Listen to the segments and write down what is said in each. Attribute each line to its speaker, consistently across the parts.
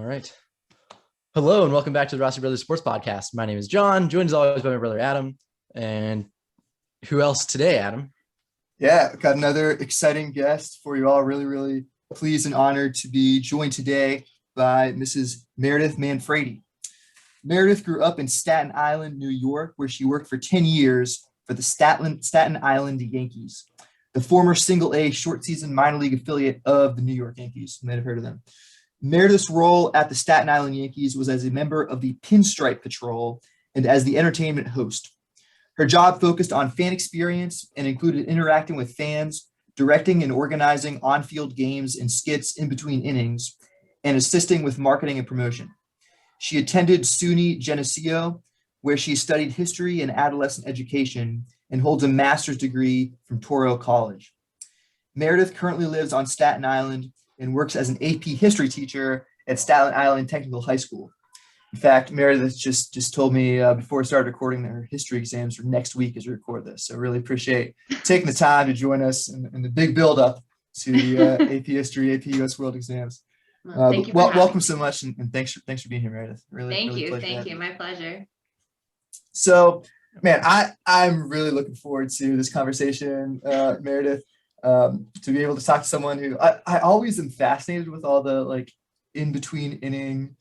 Speaker 1: right. Hello and welcome back to the Rossi Brothers Sports Podcast. My name is John, joined as always by my brother Adam. And who else today, Adam?
Speaker 2: Yeah, got another exciting guest for you all. Really pleased and honored to be joined today by Mrs. Meredith Manfredi. Meredith grew up in Staten Island, New York, where she worked for 10 years for the Staten Island Yankees, the former single-A short-season minor league affiliate of the New York Yankees. You might have heard of them. Meredith's role at the Staten Island Yankees was as a member of the Pinstripe Patrol and as the entertainment host. Her job focused on fan experience and included interacting with fans, directing and organizing on-field games and skits in between innings, and assisting with marketing and promotion. She attended SUNY Geneseo, where she studied history and adolescent education and holds a master's degree from Touro College. Meredith currently lives on Staten Island and works as an AP history teacher at Staten Island Technical High School. In fact, Meredith just told me before I started recording that her history exams are next week as we record this. So really appreciate taking the time to join us in the big build-up to the AP history, AP US World exams.
Speaker 3: Thank you.
Speaker 2: Welcome so much, and thanks for being here, Meredith.
Speaker 3: Thank you. My pleasure.
Speaker 2: So, man, I'm really looking forward to this conversation, Meredith. To be able to talk to someone who I always am fascinated with all the like in between inning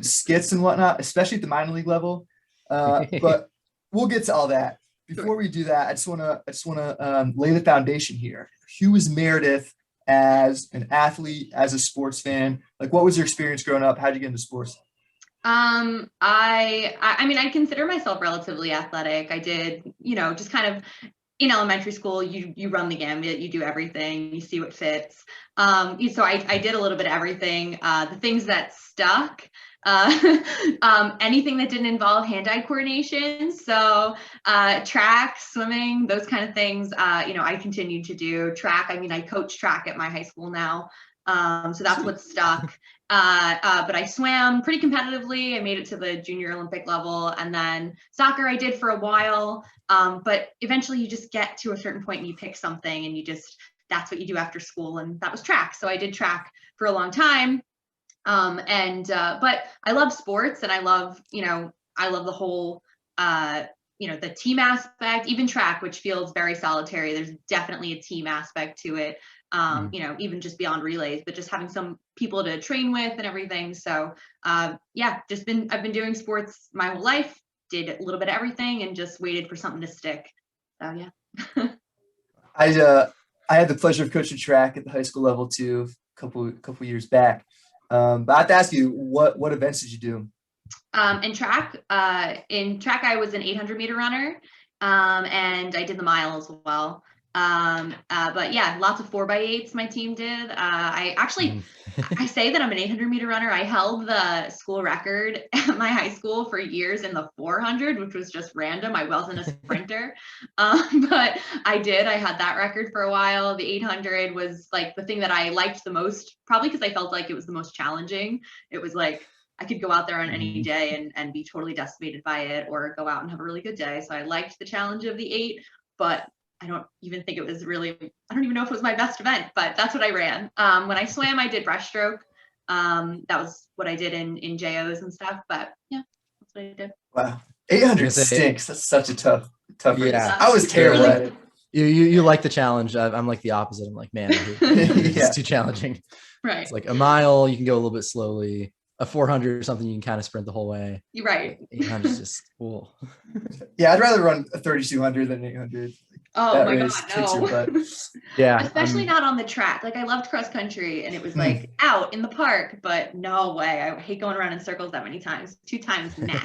Speaker 2: skits and whatnot, especially at the minor league level. But we'll get to all that. Before we do that, I just want to lay the foundation here. Who is Meredith as an athlete, as a sports fan? Like, what was your experience growing up? How'd you get into sports?
Speaker 3: I mean, I consider myself relatively athletic. I did, just kind of in elementary school, you run the gambit, you do everything, you see what fits. So I did a little bit of everything. The things that stuck, anything that didn't involve hand-eye coordination. So track, swimming, those kind of things, I continued to do. Track, I coach track at my high school now. So that's what stuck. But I swam pretty competitively. I made it to the junior Olympic level, and then soccer I did for a while. But eventually you just get to a certain point and you pick something and that's what you do after school. And that was track. So I did track for a long time. But I love sports, and I love the whole, the team aspect, even track, which feels very solitary. There's definitely a team aspect to it. Even just beyond relays, but just having some people to train with and everything. So, I've been doing sports my whole life, did a little bit of everything and just waited for something to stick. So, yeah.
Speaker 2: I had the pleasure of coaching track at the high school level too, a couple years back. But I have to ask you, what events did you do?
Speaker 3: In track, I was an 800 meter runner, and I did the mile as well. But yeah, lots of 4x8s my team did. I say that I'm an 800 meter runner. I held the school record at my high school for years in the 400, which was just random. I wasn't a sprinter. But I had that record for a while. The 800 was like the thing that I liked the most, probably because I felt like it was the most challenging. It was like, I could go out there on any day and be totally decimated by it, or go out and have a really good day. So I liked the challenge of the 8, but I don't even think it was really, I don't even know if it was my best event, but that's what I ran. When I swam, I did breaststroke. That was what I did in JOs and stuff, but yeah, that's what I did.
Speaker 2: Wow. 800 stinks. That's such a tough race.
Speaker 1: Yeah.
Speaker 2: I was terrible at it.
Speaker 1: You like the challenge. I'm like the opposite. I'm like, man, it's too challenging.
Speaker 3: Right.
Speaker 1: It's like a mile, you can go a little bit slowly. A 400 or something, you can kind of sprint the whole way.
Speaker 3: You're right.
Speaker 1: 800 is just cool.
Speaker 2: Yeah, I'd rather run a 3200 than 800.
Speaker 3: Oh my God, no.
Speaker 1: Yeah.
Speaker 3: Especially not on the track. Like, I loved cross country, and it was like out in the park, but no way. I hate going around in circles that many times. 2 times max.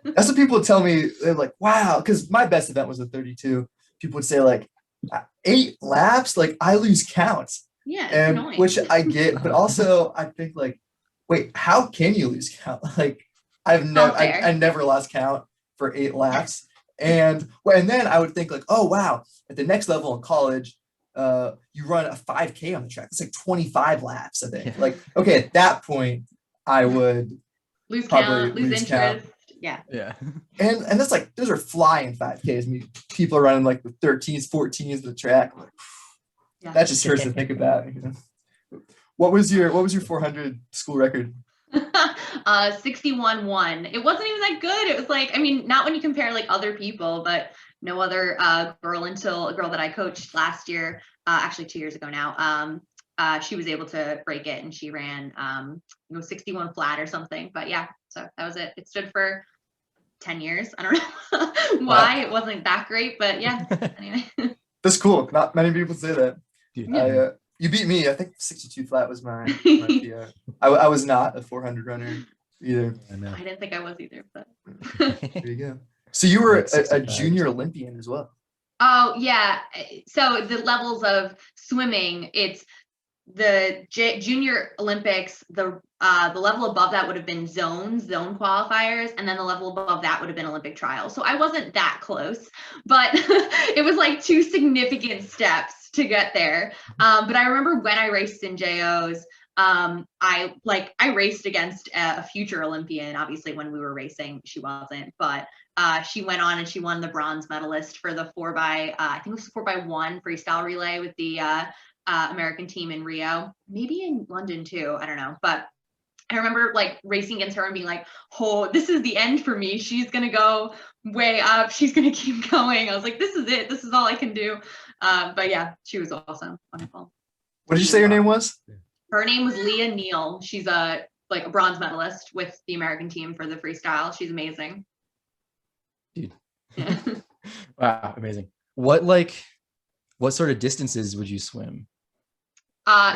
Speaker 2: That's what people would tell me. They're like, wow, because my best event was a 32. People would say like 8 laps, like I lose count.
Speaker 3: Yeah, it's
Speaker 2: and
Speaker 3: annoying.
Speaker 2: Which I get, but also I think like, wait, how can you lose count? Like I never lost count for 8 laps. And then I would think like, oh, wow, at the next level in college, you run a 5K on the track. It's like 25 laps, I think. Yeah. Like, okay, at that point, I would
Speaker 3: lose count, lose interest. Count. Yeah.
Speaker 2: And that's like, those are flying 5Ks. I mean, people are running like the 13s, 14s the track. Like, that just hurts to think about. You know? What was your 400 school record?
Speaker 3: 61-1. It wasn't even that good. It was like, I mean, not when you compare like other people, but no other girl until a girl that I coached last year, actually 2 years ago now. She was able to break it, and she ran 61 flat or something. But yeah, so that was it. It stood for 10 years. I don't know why it wasn't that great, but yeah. Anyway.
Speaker 2: That's cool. Not many people say that.
Speaker 1: Yeah.
Speaker 2: You beat me. I think 62 flat was my PR. I was not a 400 runner either.
Speaker 3: I didn't think I was either, but
Speaker 2: There you go. So you were
Speaker 1: Like
Speaker 2: a
Speaker 1: 65
Speaker 2: junior Olympian as well.
Speaker 3: oh yeah. So the levels of swimming, it's the junior Olympics, the level above that would have been zone qualifiers, and then the level above that would have been Olympic trials. So I wasn't that close, but it was like 2 significant steps to get there. But I remember when I raced in JOs, I raced against a future Olympian. Obviously, when we were racing, she wasn't, but she went on and she won the bronze medalist for the 4x, I think it was 4x1 freestyle relay with the American team in Rio, maybe in London too. I don't know, but I remember like racing against her and being like, oh, this is the end for me. She's going to go way up. She's going to keep going. I was like, this is it. This is all I can do. But yeah, she was awesome. Wonderful.
Speaker 2: What did you say your name was?
Speaker 3: Her name was Leah Neal. She's a bronze medalist with the American team for the freestyle. She's amazing.
Speaker 1: Dude.
Speaker 3: Yeah.
Speaker 1: Wow, amazing. What sort of distances would you swim?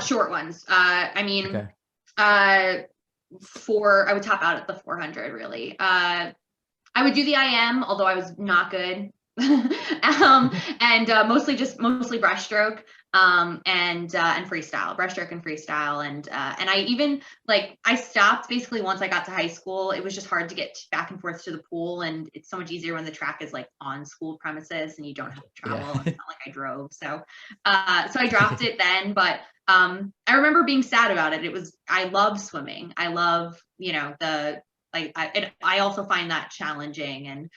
Speaker 3: Short ones. I mean,
Speaker 1: Okay.
Speaker 3: I would top out at the 400 really. I would do the IM, although I was not good. And mostly breaststroke, and breaststroke and freestyle. And I even I stopped basically once I got to high school. It was just hard to get back and forth to the pool, and it's so much easier when the track is like on school premises and you don't have to travel.
Speaker 1: Yeah.
Speaker 3: It's not like I drove. So I dropped it then, but I remember being sad about it. I love swimming. I love, I also find that challenging, and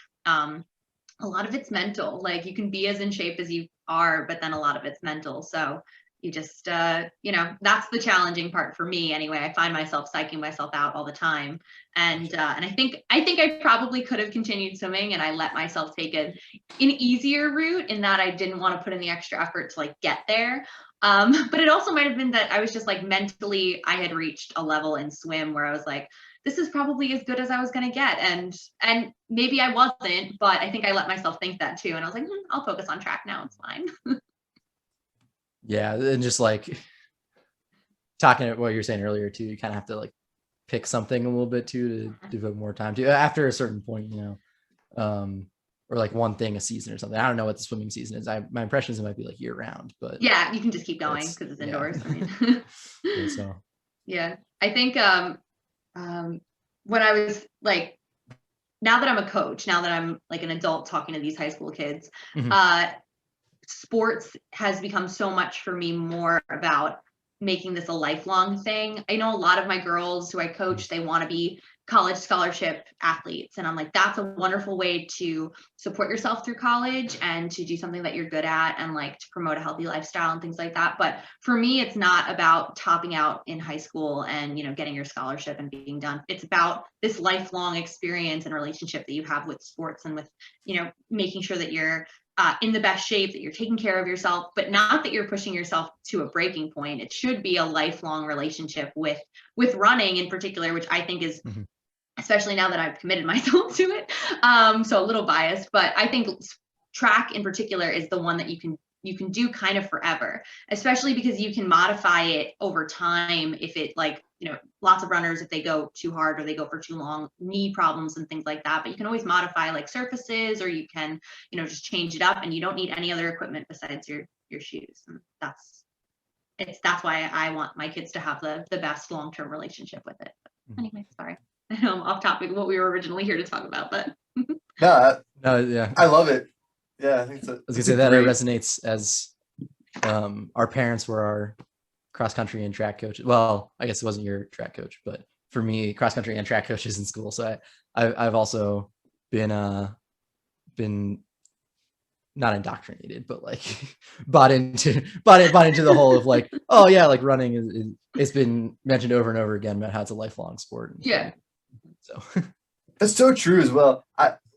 Speaker 3: a lot of it's mental. Like you can be as in shape as you are, but then a lot of it's mental. So you just, that's the challenging part for me anyway. I find myself psyching myself out all the time. And I think I probably could have continued swimming, and I let myself take an easier route in that I didn't want to put in the extra effort to get there. But it also might've been that I was just mentally, I had reached a level in swim where I was like, this is probably as good as I was going to get. And maybe I wasn't, but I think I let myself think that too. And I was like, I'll focus on track now. It's fine.
Speaker 1: Yeah. And just talking about what you were saying earlier too, you kind of have to pick something a little bit too to devote more time to after a certain point, or one thing a season or something. I don't know what the swimming season is. My impression is it might be year round, but
Speaker 3: yeah, you can just keep going because it's indoors.
Speaker 1: Yeah.
Speaker 3: I mean,
Speaker 1: yeah, so
Speaker 3: yeah, I think when I was now that I'm a coach, now that I'm an adult talking to these high school kids, sports has become so much for me more about making this a lifelong thing. I know a lot of my girls who I coach, they want to be college scholarship athletes. And I'm like, that's a wonderful way to support yourself through college and to do something that you're good at and to promote a healthy lifestyle and things like that. But for me, it's not about topping out in high school and, getting your scholarship and being done. It's about this lifelong experience and relationship that you have with sports and with, making sure that you're in the best shape, that you're taking care of yourself, but not that you're pushing yourself to a breaking point. It should be a lifelong relationship with running in particular, which I think is, especially now that I've committed myself to it. So a little biased, but I think track in particular is the one that you can do kind of forever, especially because you can modify it over time. If it lots of runners, if they go too hard or they go for too long, knee problems and things like that, but you can always modify surfaces, or you can, just change it up, and you don't need any other equipment besides your shoes. And that's why I want my kids to have the best long-term relationship with it. But anyway, sorry. I know I'm off topic of what we were originally here to talk about, but
Speaker 2: No,
Speaker 1: yeah,
Speaker 2: I love it. Yeah, I think
Speaker 1: I was gonna say that it resonates as our parents were our cross country and track coaches. Well, I guess it wasn't your track coach, but for me, cross country and track coaches in school. So I've also been not indoctrinated, but bought into the whole of oh yeah, running is it's been mentioned over and over again about how it's a lifelong sport.
Speaker 3: yeah.
Speaker 1: And, yeah.
Speaker 3: Yeah.
Speaker 1: So,
Speaker 3: I think
Speaker 1: So
Speaker 2: That's so true as well.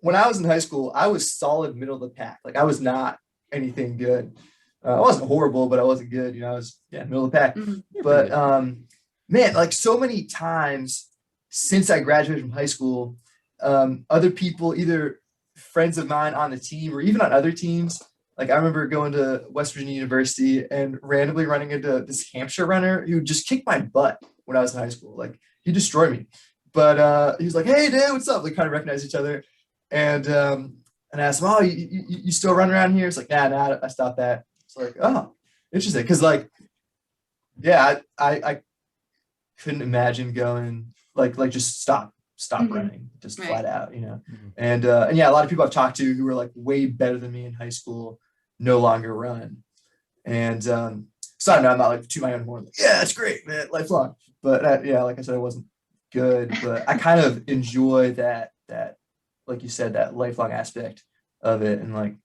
Speaker 2: When I was in high school, I was solid middle of the pack. Like I was not anything good. I wasn't horrible, but I wasn't good. I was middle of the pack.
Speaker 3: Mhm.
Speaker 1: you're pretty
Speaker 2: But
Speaker 1: good.
Speaker 2: man, like so many times since I graduated from high school, other people, either friends of mine on the team or even on other teams, like I remember going to West Virginia University and randomly running into this Hampshire runner who just kicked my butt when I was in high school. Like he destroyed me. But he was like, "Hey, Dan, what's up?" Like kind of recognize each other, and I asked him, "Oh, you still run around here?" It's like, "Nah, I stopped that." It's like, "Oh, interesting," because like, yeah, I couldn't imagine going like just stop
Speaker 3: Mhm.
Speaker 2: running just
Speaker 3: Right.
Speaker 2: flat out,
Speaker 1: Mhm.
Speaker 2: and yeah, a lot of people I've talked to who were like way better than me in high school no longer run, and so I don't know, I'm not like to my own horn, like, yeah, it's great, man, lifelong, but yeah, like I said, I wasn't good, but I kind of enjoy that like you said, that lifelong aspect of it, and like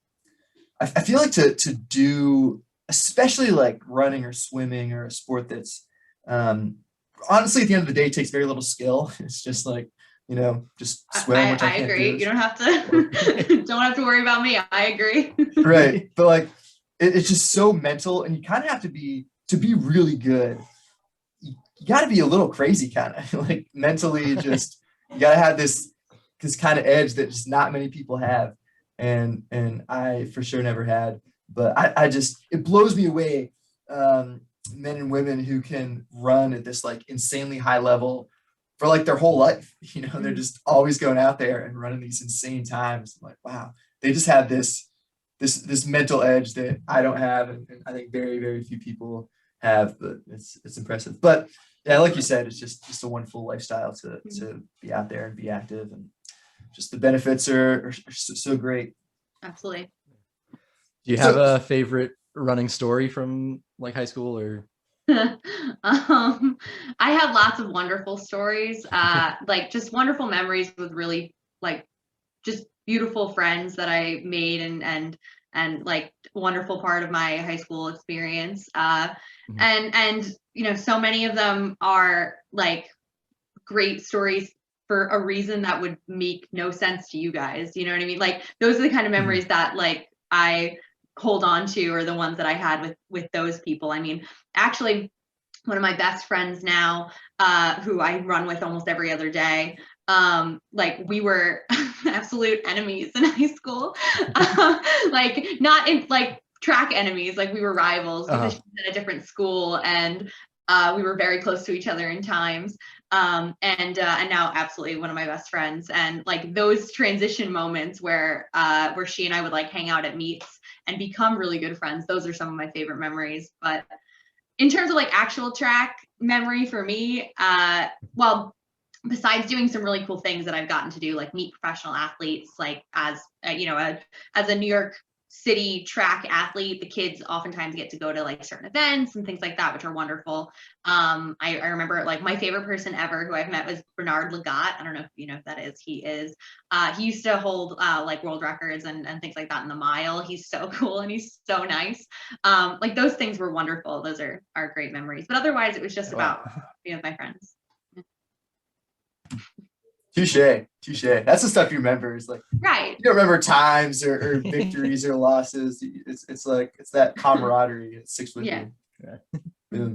Speaker 2: I feel like to do, especially like running or swimming or a sport that's um, honestly at the end of the day takes very little skill. It's just like, just swim, which I
Speaker 3: I
Speaker 2: can't do.
Speaker 3: agree. You don't have to don't have to worry about me. I agree.
Speaker 2: Right. But like it's just so mental, and you kind of have to be really good. You got to be a little crazy, kind of like mentally. Just you got to have this kind of edge that just not many people have, and I for sure never had. But I just it blows me away, men and women who can run at this like insanely high level for like their whole life. They're just always going out there and running these insane times. I'm like, wow, they just have this mental edge that I don't have, and I think very very few people have. But it's impressive. But yeah, like you said, it's just a wonderful lifestyle to be out there and be active, and just the benefits are so great.
Speaker 3: Absolutely.
Speaker 1: Do you have
Speaker 2: So
Speaker 1: a favorite running story from like high school or?
Speaker 3: I have lots of wonderful stories, like just wonderful memories with really like just beautiful friends that I made and like wonderful part of my high school experience.
Speaker 1: Mhm.
Speaker 3: And so many of them are like great stories for a reason that would make no sense to you guys. You know what I mean? Like those are the kind of
Speaker 1: Mhm.
Speaker 3: memories that like I hold on to, or the ones that I had with those people. I mean, actually one of my best friends now, who I run with almost every other day. Like we were absolute enemies in high school. Like not in like track enemies, like we were rivals because
Speaker 1: Uh-huh.
Speaker 3: she was at a different school, and we were very close to each other in times. And now absolutely one of my best friends. And like those transition moments where she and I would like hang out at meets and become really good friends. Those are some of my favorite memories. But in terms of like actual track memory for me, well, besides doing some really cool things that I've gotten to do, like meet professional athletes, like as as a New York City track athlete, the kids oftentimes get to go to like certain events and things like that, which are wonderful. I remember like my favorite person ever who I've met was Bernard Lagat. I don't know if you know who that is. He used to hold like world records and things like that in the mile. He's so cool and he's so nice. Like those things were wonderful. Those are great memories. But otherwise, it was just
Speaker 1: Wow.
Speaker 3: about being with my friends.
Speaker 2: touche. That's the stuff you remember. Is like
Speaker 3: Right.
Speaker 2: you don't remember times or victories or losses. It's like it's that camaraderie that sticks with
Speaker 3: Yeah.
Speaker 2: you.
Speaker 1: Yeah.
Speaker 2: Yeah.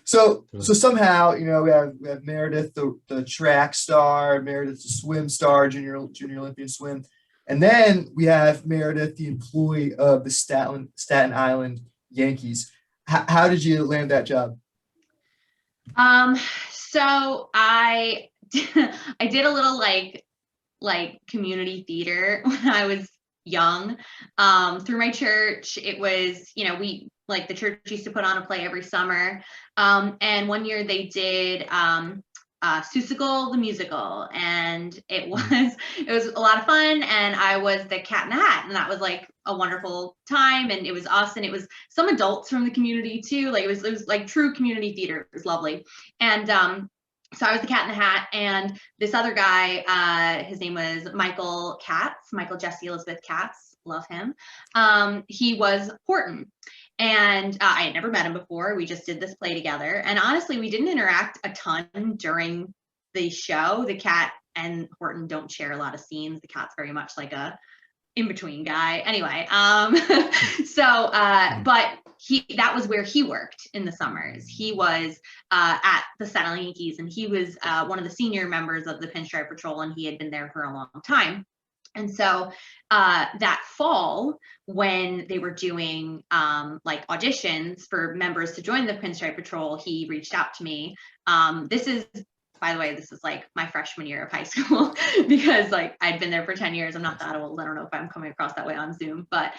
Speaker 2: So somehow we have Meredith, the track star, Meredith, the swim star, junior Olympian swim, and then we have Meredith, the employee of the Staten Island Yankees. How did you land that job?
Speaker 3: So I I did a little like community theater when I was young. Through my church, it was, we like the church used to put on a play every summer. And one year they did Seussical the musical, and it was
Speaker 1: Mhm.
Speaker 3: it was a lot of fun. And I was the Cat in the Hat, and that was like a wonderful time. And it was us, and it was some adults from the community too. Like it was like true community theater. It was lovely. And so I was the Cat in the Hat, and this other guy, his name was Michael Jesse Elizabeth Katz, love him. He was Horton, and I had never met him before. We just did this play together, and honestly, we didn't interact a ton during the show, the cat and Horton don't share a lot of scenes. The cat's very much like a in-between guy. Anyway, but that was where he worked in the summers. He was at the Staten Island Yankees, and he was one of the senior members of the Pinstripe Patrol, and he had been there for a long time. And so that fall, when they were doing like auditions for members to join the Pinstripe Patrol, he reached out to me. By the way, this is like my freshman year of high school because like I'd been there for 10 years. I'm not that old. I don't know if I'm coming across that way on Zoom, but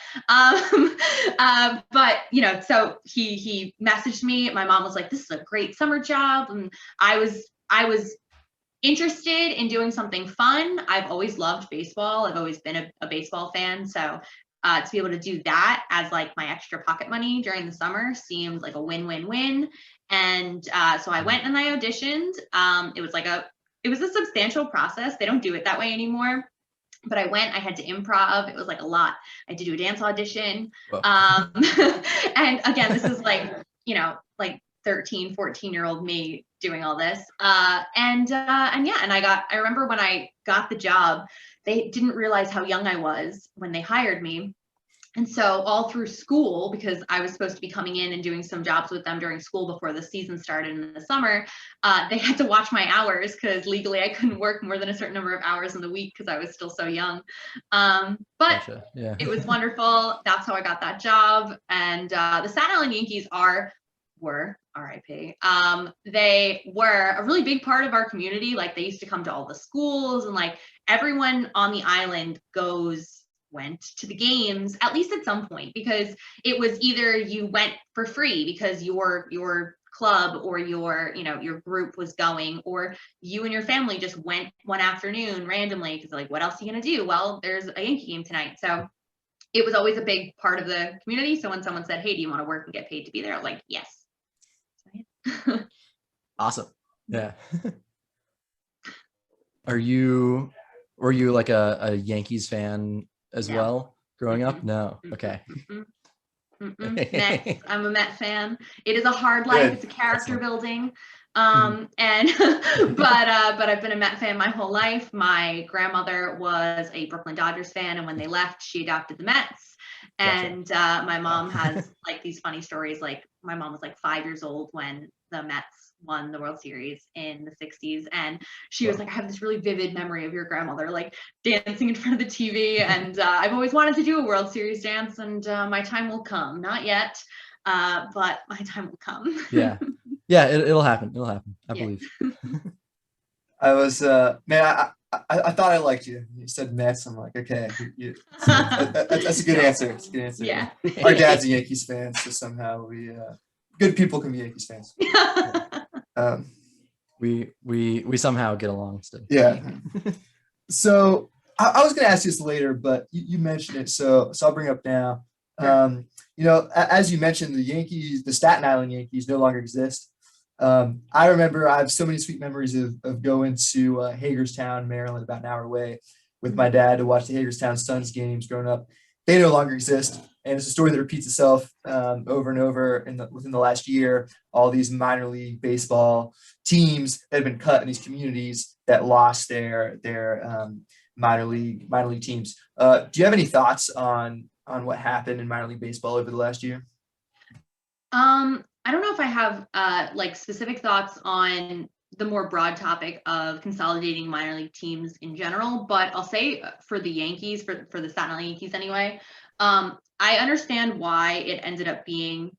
Speaker 3: you know, so he messaged me. My mom was like, "This is a great summer job," and I was interested in doing something fun. I've always loved baseball. I've always been a baseball fan, so to be able to do that as like my extra pocket money during the summer seemed like a win-win-win. And so I went and I auditioned. It was a substantial process. They don't do it that way anymore. But I went, I had to improv. It was like a lot. I had to do a dance audition. And again, this is like, you know, like 13, 14-year-old me doing all this. And I remember when I got the job, they didn't realize how young I was when they hired me. And so all through school, because I was supposed to be coming in and doing some jobs with them during school before the season started in the summer, they had to watch my hours because legally I couldn't work more than a certain number of hours in the week because I was still so young. But
Speaker 1: Gotcha. Yeah.
Speaker 3: It was wonderful. That's how I got that job. And the Staten Island Yankees were RIP. They were a really big part of our community. Like they used to come to all the schools, and like everyone on the island went to the games at least at some point, because it was either you went for free because your club or your group was going, or you and your family just went one afternoon randomly because like, what else are you gonna do? Well, there's a Yankee game tonight. So it was always a big part of the community. So when someone said, "Hey, do you want to work and get paid to be there?" I was like, yes.
Speaker 1: Awesome. Yeah. Were you like a Yankees fan as well growing up? No. Okay.
Speaker 3: Mets. I'm a Met fan. It is a hard life. It's a character building. But I've been a Met fan my whole life. My grandmother was a Brooklyn Dodgers fan, and when they left, she adopted the Mets. And my mom has like these funny stories. Like my mom was like 5 years old when the Mets won the World Series in the 60s, and she was like, "I have this really vivid memory of your grandmother like dancing in front of the TV, and I've always wanted to do a World Series dance, and my time will come. Not yet, but my time will come."
Speaker 1: Yeah, it'll happen. It'll happen. I believe.
Speaker 2: I was I thought I liked you. You said Mets. I'm like, okay, that's a good answer. It's a good answer.
Speaker 3: Yeah.
Speaker 2: Our dad's a Yankees fan, so somehow we good people can be Yankees fans.
Speaker 1: We somehow get along still.
Speaker 2: Yeah. So I was going to ask you this later, but you mentioned it, so I'll bring it up now. You know, as you mentioned, the Staten Island Yankees no longer exist. I remember I have so many sweet memories of going to Hagerstown, Maryland, about an hour away, with my dad to watch the Hagerstown Suns games growing up. They no longer exist, and it's a story that repeats itself over and over within the last year. All these minor league baseball teams that have been cut in these communities that lost their minor league teams. Do you have any thoughts on what happened in minor league baseball over the last year?
Speaker 3: I don't know if I have like specific thoughts on the more broad topic of consolidating minor league teams in general, but I'll say for the Yankees, for the Staten Island Yankees anyway, I understand why it ended up being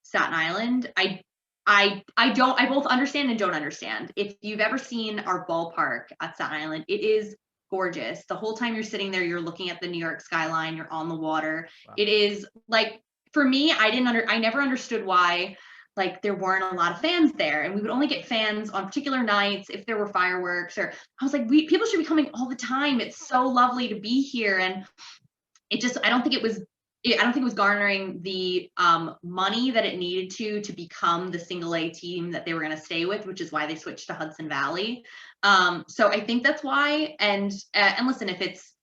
Speaker 3: Staten Island. I both understand and don't understand. If you've ever seen our ballpark at Staten Island, it is gorgeous. The whole time you're sitting there, you're looking at the New York skyline, you're on the water. Wow. It is like, for me, I never understood why like there weren't a lot of fans there, and we would only get fans on particular nights if there were fireworks, or I was like, people should be coming all the time. It's so lovely to be here. And it just, I don't think it was garnering the money that it needed to become the single A team that they were going to stay with, which is why they switched to Hudson Valley. So I think that's why. And listen, if it's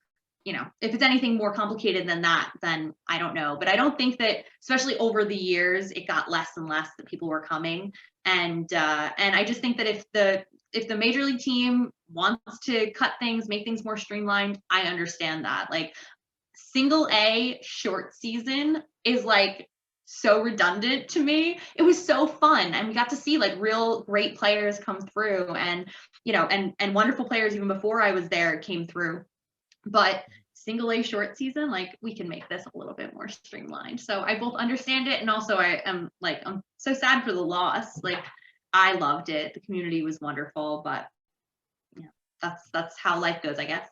Speaker 3: anything more complicated than that, then I don't know. But I don't think that, especially over the years, it got less and less that people were coming. And I just think that if if the major league team wants to cut things, make things more streamlined, I understand that. Like single A short season is like so redundant to me. It was so fun, and we got to see like real great players come through, and and wonderful players even before I was there came through. But single A short season, like we can make this a little bit more streamlined. So I both understand it, and also I'm so sad for the loss. Like I loved it. The community was wonderful, but that's how life goes, I guess.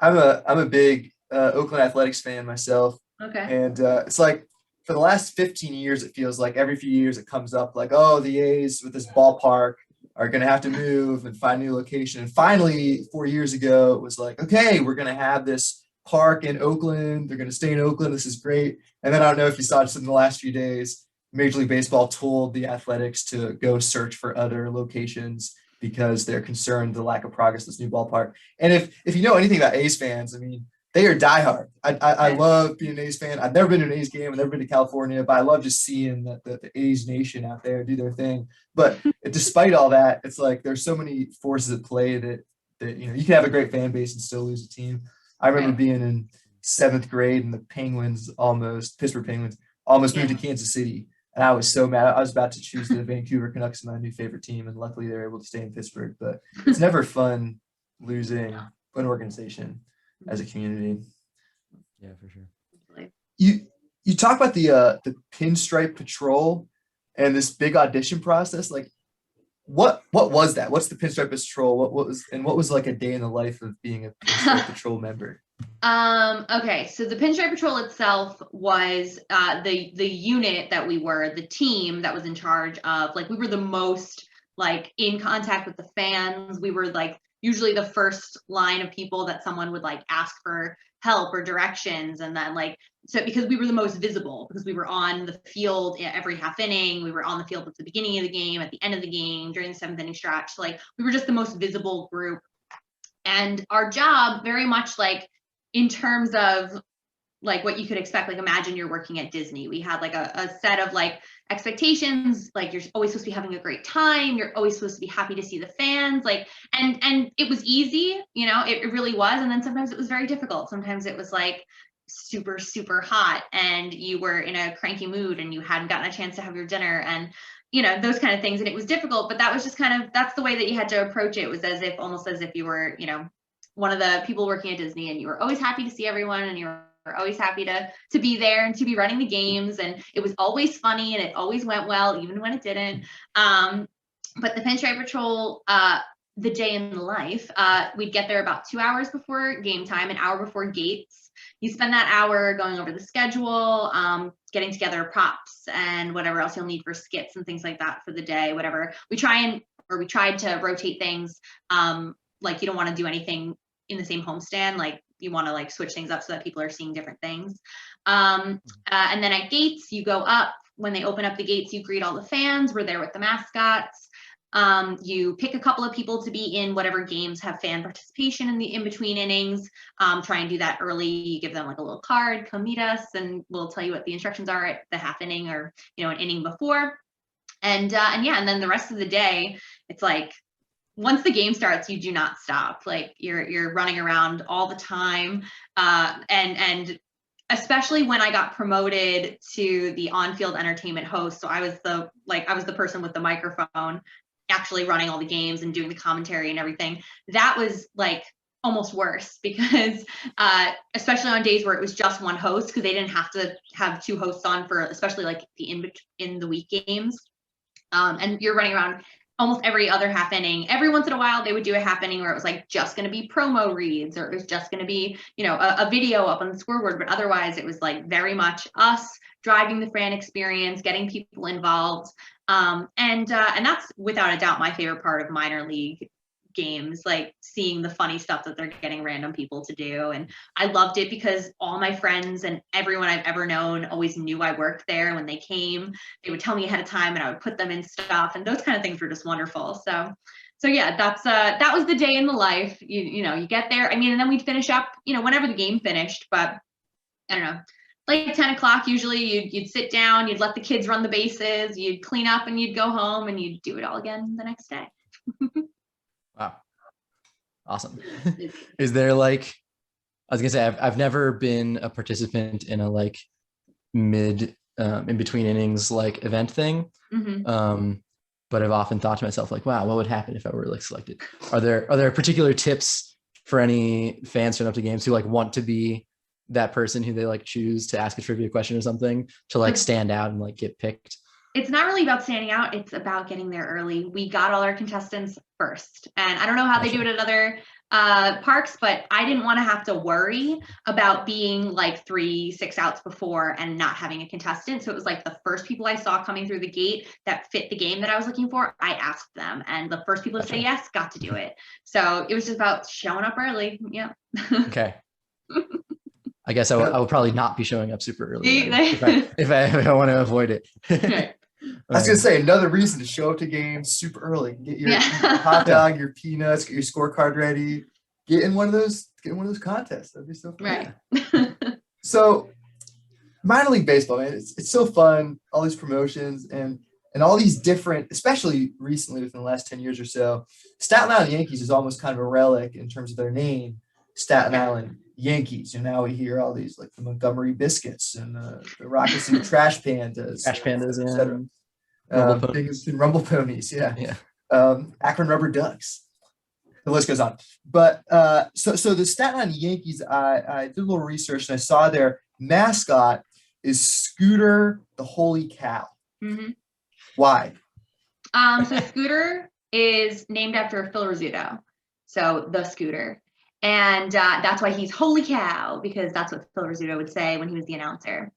Speaker 2: I'm a big Oakland Athletics fan myself.
Speaker 3: Okay.
Speaker 2: And it's like for the last 15 years, it feels like every few years it comes up like, oh, the A's with this ballpark are going to have to move and find a new location. And finally, 4 years ago, it was like, okay, we're going to have this park in Oakland. They're going to stay in Oakland. This is great. And then I don't know if you saw just in the last few days, Major League Baseball told the Athletics to go search for other locations because they're concerned the lack of progress in this new ballpark. And if you know anything about A's fans, I mean, they are diehard. I love being an A's fan. I've never been to an A's game. I've never been to California, but I love just seeing the A's nation out there do their thing. But despite all that, it's like there's so many forces at play that you can have a great fan base and still lose a team. I remember being in 7th grade and the Pittsburgh Penguins almost moved to Kansas City. And I was so mad. I was about to choose the Vancouver Canucks as my new favorite team, and luckily they were able to stay in Pittsburgh. But it's never fun losing an organization as a community.
Speaker 1: Yeah, for sure.
Speaker 2: You talk about the Pinstripe Patrol and this big audition process. Like, what was that? What's the Pinstripe Patrol? What was like a day in the life of being a Pinstripe Patrol member?
Speaker 3: Okay, so the Pinstripe Patrol itself was the unit that we were, the team that was in charge of, like, we were the most like in contact with the fans. We were like usually the first line of people that someone would like ask for help or directions, and then like, so because we were the most visible, because we were on the field every half inning, we were on the field at the beginning of the game, at the end of the game, during the 7th inning stretch. So, like, we were just the most visible group, and our job very much like in terms of like what you could expect, like imagine you're working at Disney. We had like a set of like expectations, like you're always supposed to be having a great time, you're always supposed to be happy to see the fans, like, and it was easy, it really was. And then sometimes it was very difficult. Sometimes it was like super, super hot and you were in a cranky mood and you hadn't gotten a chance to have your dinner, and those kind of things. And it was difficult, but that was just kind of, that's the way that you had to approach it. It was almost as if you were, one of the people working at Disney, and you were always happy to see everyone, and you were always happy to be there and to be running the games. And it was always funny, and it always went well, even when it didn't. But the Pinstripe Patrol, the day in the life, we'd get there about 2 hours before game time, an hour before gates. You spend that hour going over the schedule, getting together props and whatever else you'll need for skits and things like that for the day, whatever. We tried to rotate things. Like, you don't want to do anything in the same homestand. Like, you want to like switch things up so that people are seeing different things. And then at gates, you go up. When they open up the gates, you greet all the fans. We're there with the mascots. You pick a couple of people to be in whatever games have fan participation in between innings. Try and do that early. You give them like a little card, come meet us, and we'll tell you what the instructions are at the half inning or an inning before. And then the rest of the day, it's like, once the game starts, you do not stop. Like, you're running around all the time. And especially when I got promoted to the on-field entertainment host. So I was the person with the microphone actually running all the games and doing the commentary and everything. That was like almost worse, because especially on days where it was just one host, because they didn't have to have two hosts on for especially like the in the week games. And you're running around almost every other half inning. Every once in a while, they would do a half inning where it was like just going to be promo reads, or it was just going to be, a video up on the scoreboard. But otherwise, it was like very much us driving the fan experience, getting people involved. And that's without a doubt my favorite part of minor league games, like seeing the funny stuff that they're getting random people to do. And I loved it because all my friends and everyone I've ever known always knew I worked there. When they came, they would tell me ahead of time, and I would put them in stuff, and those kind of things were just wonderful. So yeah, that was the day in the life. You get there, I mean, and then we'd finish up, whenever the game finished. But I don't know, like 10 o'clock, usually you'd sit down, you'd let the kids run the bases, you'd clean up and you'd go home and you'd do it all again the next day.
Speaker 1: Wow. Awesome. Is there like, I was gonna say, I've never been a participant in a like mid in between innings like event thing. But I've often thought to myself like, wow, what would happen if I were like selected? Are there particular tips for any fans showing up to games who like want to be that person who they like choose to ask a trivia question or something to like stand out and like get picked?
Speaker 3: It's not really about standing out. It's about getting there early. We got all our contestants first. And I don't know how they do it at other parks, but I didn't want to have to worry about being like 3-6 outs before and not having a contestant. So it was like the first people I saw coming through the gate that fit the game that I was looking for, I asked them. And the first people to say yes got to do it. So it was just about showing up early. Yeah.
Speaker 1: Okay. I guess I will probably not be showing up super early if I want to avoid it.
Speaker 3: Okay.
Speaker 2: I was gonna say another reason to show up to games super early. Get your hot dog, your peanuts, get your scorecard ready. Get in one of those contests. That'd be so fun.
Speaker 3: Right.
Speaker 2: So minor league baseball, man, it's so fun. All these promotions and all these different, especially recently within the last 10 years or so, Staten Island Yankees is almost kind of a relic in terms of their name, Staten Island Yankees. And now we hear all these like the Montgomery Biscuits and the Rocket City Trash Pandas.
Speaker 1: Trash Pandas,
Speaker 2: etc.
Speaker 1: Rumble Ponies.
Speaker 2: Rumble Ponies, yeah. Akron Rubber Ducks. The list goes on. But so the Staten Island Yankees, I did a little research and I saw their mascot is Scooter the Holy Cow. Why?
Speaker 3: So Scooter is named after Phil Rizzuto. So the Scooter. And that's why he's Holy Cow, because that's what Phil Rizzuto would say when he was the announcer.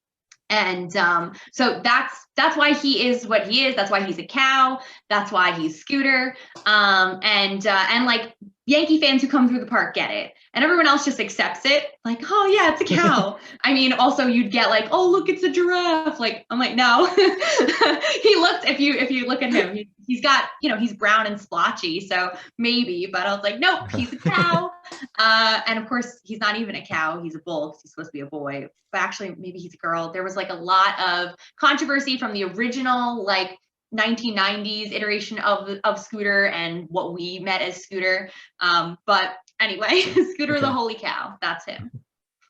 Speaker 3: And so that's why he is what he is. That's why he's a cow. That's why he's Scooter. And like Yankee fans who come through the park get it. And everyone else just accepts it. Like, oh yeah, it's a cow. I mean, also you'd get like, oh, look, it's a giraffe. Like, I'm like, no. He looks, if you look at him, he's got, he's brown and splotchy. So maybe, but I was like, nope, he's a cow. And of course, he's not even a cow. He's a bull because he's supposed to be a boy. But actually, maybe he's a girl. There was like a lot of controversy from the original, like, 1990s iteration of Scooter and what we met as Scooter. But anyway, Scooter the Holy Cow, that's him.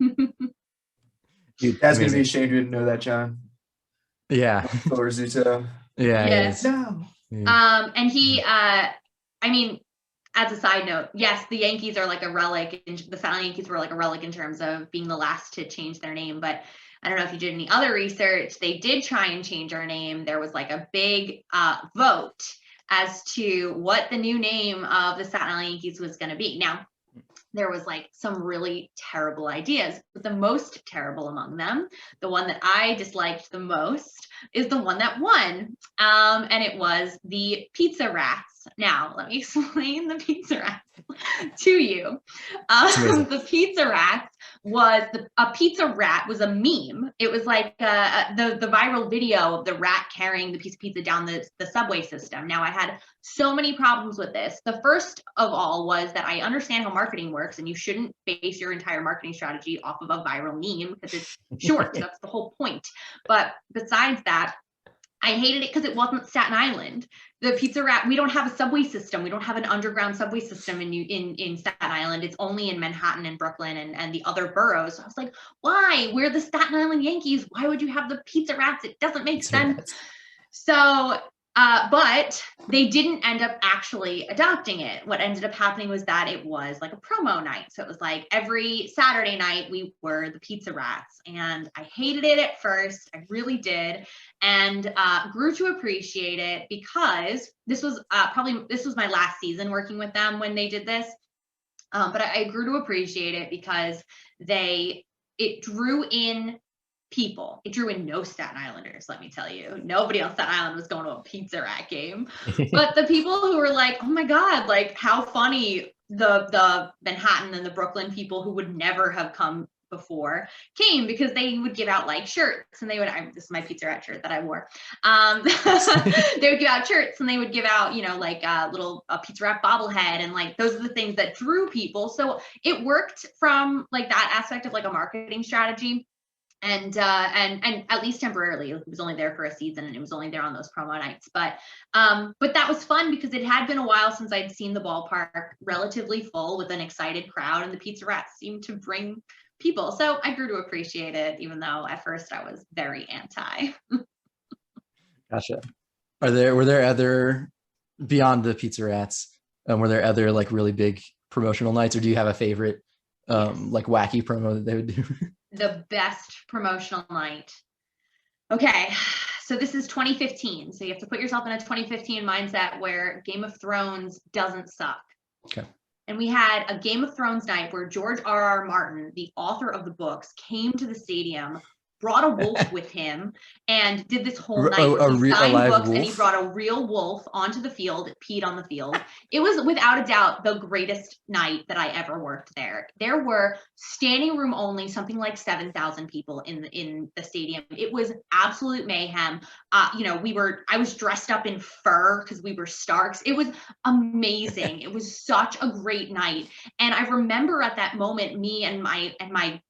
Speaker 2: That's going to be ashamed you didn't know that, John.
Speaker 1: Yeah.
Speaker 2: Phil Rizzuto.
Speaker 1: Yeah.
Speaker 3: Yes.
Speaker 2: No.
Speaker 3: And he, I mean, as a side note, yes, the Yankees are like a relic. The Staten Island Yankees were like a relic in terms of being the last to change their name. But I don't know if you did any other research. They did try and change our name. There was like a big vote as to what the new name of the Staten Island Yankees was going to be. Now, there was like some really terrible ideas, but the most terrible among them, the one that I disliked the most, is the one that won. And it was the Pizza Rats. Now, let me explain the Pizza Rats to you. The Pizza Rats was a pizza rat was a meme. It was like the viral video of the rat carrying the piece of pizza down the subway system. Now, I had so many problems with this. The first of all was that I understand how marketing works, and you shouldn't base your entire marketing strategy off of a viral meme because it's short. That's the whole point. But besides that, I hated it because it wasn't Staten Island. The Pizza Rat, we don't have a subway system. We don't have an underground subway system in Staten Island. It's only in Manhattan and Brooklyn and the other boroughs. So I was like, why? We're the Staten Island Yankees. Why would you have the Pizza Rats? It doesn't make sense. So, but they didn't end up actually adopting it. What ended up happening was that it was like a promo night. So it was like every Saturday night we were the Pizza Rats, and I hated it at first. I really did, and grew to appreciate it because this was my last season working with them when they did this. But I grew to appreciate it because it drew in people. It drew in no Staten Islanders, let me tell you. Nobody on Staten Island was going to a Pizza Rat game. But the people who were like, oh my God, like how funny, the Manhattan and the Brooklyn people who would never have come before came, because they would give out like shirts, and this is my Pizza Rat shirt that I wore. They would give out shirts, and they would give out, like a little Pizza Rat bobblehead, and like those are the things that drew people. So it worked from like that aspect of like a marketing strategy. and at least temporarily. It was only there for a season, and it was only there on those promo nights. But that was fun because it had been a while since I'd seen the ballpark relatively full with an excited crowd, and the Pizza Rats seemed to bring people. So I grew to appreciate it, even though at first I was very anti.
Speaker 1: Gotcha. Were there other, beyond the Pizza Rats, were there other like really big promotional nights, or do you have a favorite like wacky promo that they would do?
Speaker 3: The best promotional night. Okay, so this is 2015. So you have to put yourself in a 2015 mindset where Game of Thrones doesn't suck.
Speaker 1: Okay.
Speaker 3: And we had a Game of Thrones night where George R.R. Martin, the author of the books, came to the stadium, brought a wolf with him, and did this whole night where he signed books, and he brought a real wolf onto the field, peed on the field. It was without a doubt the greatest night that I ever worked there. There were standing room only, something like 7,000 people in the stadium. It was absolute mayhem. I was dressed up in fur because we were Starks. It was amazing. It was such a great night. And I remember at that moment, me and my